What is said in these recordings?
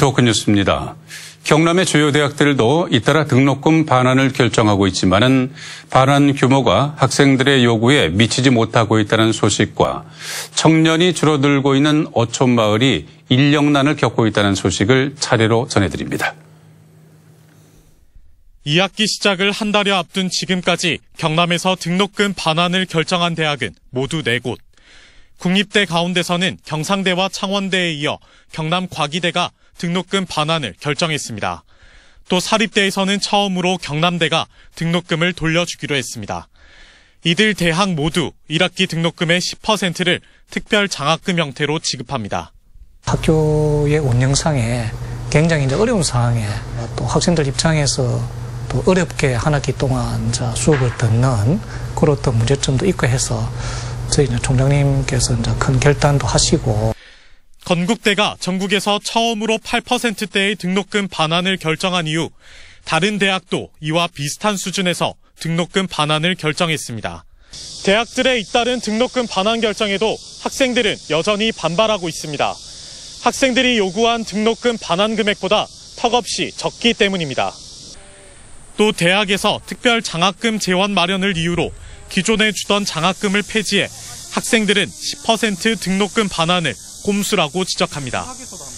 네트워크 뉴스입니다. 경남의 주요 대학들도 잇따라 등록금 반환을 결정하고 있지만은 반환 규모가 학생들의 요구에 미치지 못하고 있다는 소식과 청년이 줄어들고 있는 어촌 마을이 인력난을 겪고 있다는 소식을 차례로 전해드립니다. 2학기 시작을 한 달여 앞둔 지금까지 경남에서 등록금 반환을 결정한 대학은 모두 4곳. 국립대 가운데서는 경상대와 창원대에 이어 경남 과기대가 등록금 반환을 결정했습니다. 또 사립대에서는 처음으로 경남대가 등록금을 돌려주기로 했습니다. 이들 대학 모두 1학기 등록금의 10%를 특별 장학금 형태로 지급합니다. 학교의 운영상에 굉장히 어려운 상황에 또 학생들 입장에서 또 어렵게 한 학기 동안 수업을 듣는 그런 어떤 문제점도 있고 해서 저희 총장님께서 큰 결단도 하시고 건국대가 전국에서 처음으로 8%대의 등록금 반환을 결정한 이후 다른 대학도 이와 비슷한 수준에서 등록금 반환을 결정했습니다. 대학들의 잇따른 등록금 반환 결정에도 학생들은 여전히 반발하고 있습니다. 학생들이 요구한 등록금 반환 금액보다 턱없이 적기 때문입니다. 또 대학에서 특별 장학금 재원 마련을 이유로 기존에 주던 장학금을 폐지해 학생들은 10% 등록금 반환을 꼼수라고 지적합니다.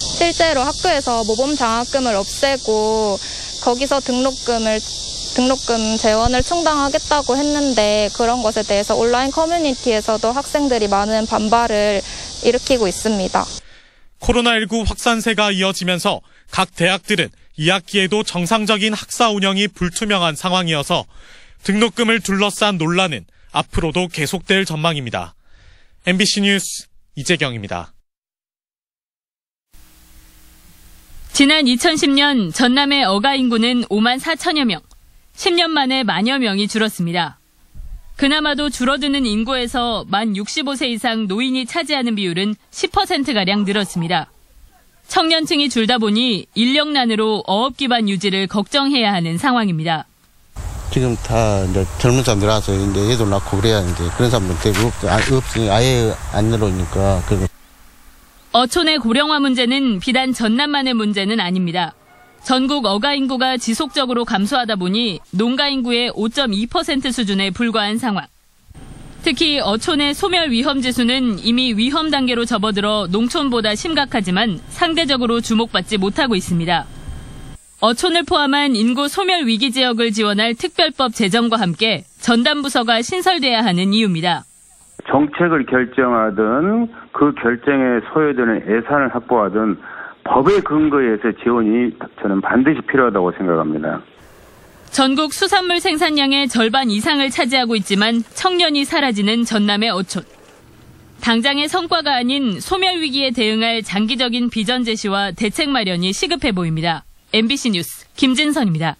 실제로 학교에서 모범 장학금을 없애고 거기서 등록금 재원을 충당하겠다고 했는데 그런 것에 대해서 온라인 커뮤니티에서도 학생들이 많은 반발을 일으키고 있습니다. 코로나19 확산세가 이어지면서 각 대학들은 2학기에도 정상적인 학사 운영이 불투명한 상황이어서 등록금을 둘러싼 논란은 앞으로도 계속될 전망입니다. MBC 뉴스 이재경입니다. 지난 2010년 전남의 어가 인구는 5만 4천여 명, 10년 만에 만여 명이 줄었습니다. 그나마도 줄어드는 인구에서 만 65세 이상 노인이 차지하는 비율은 10%가량 늘었습니다. 청년층이 줄다 보니 인력난으로 어업 기반 유지를 걱정해야 하는 상황입니다. 지금 다 이제 젊은 사람들 와서 이제 애들 낳고 그래야 이제 그런 사람들 되게 없으니 아예 안 늘어오니까. 어촌의 고령화 문제는 비단 전남만의 문제는 아닙니다. 전국 어가 인구가 지속적으로 감소하다 보니 농가 인구의 5.2% 수준에 불과한 상황. 특히 어촌의 소멸 위험 지수는 이미 위험 단계로 접어들어 농촌보다 심각하지만 상대적으로 주목받지 못하고 있습니다. 어촌을 포함한 인구 소멸 위기 지역을 지원할 특별법 제정과 함께 전담부서가 신설돼야 하는 이유입니다. 정책을 결정하든 그 결정에 소요되는 예산을 확보하든 법에 근거해서 지원이 저는 반드시 필요하다고 생각합니다. 전국 수산물 생산량의 절반 이상을 차지하고 있지만 청년이 사라지는 전남의 어촌. 당장의 성과가 아닌 소멸 위기에 대응할 장기적인 비전 제시와 대책 마련이 시급해 보입니다. MBC 뉴스 김진선입니다.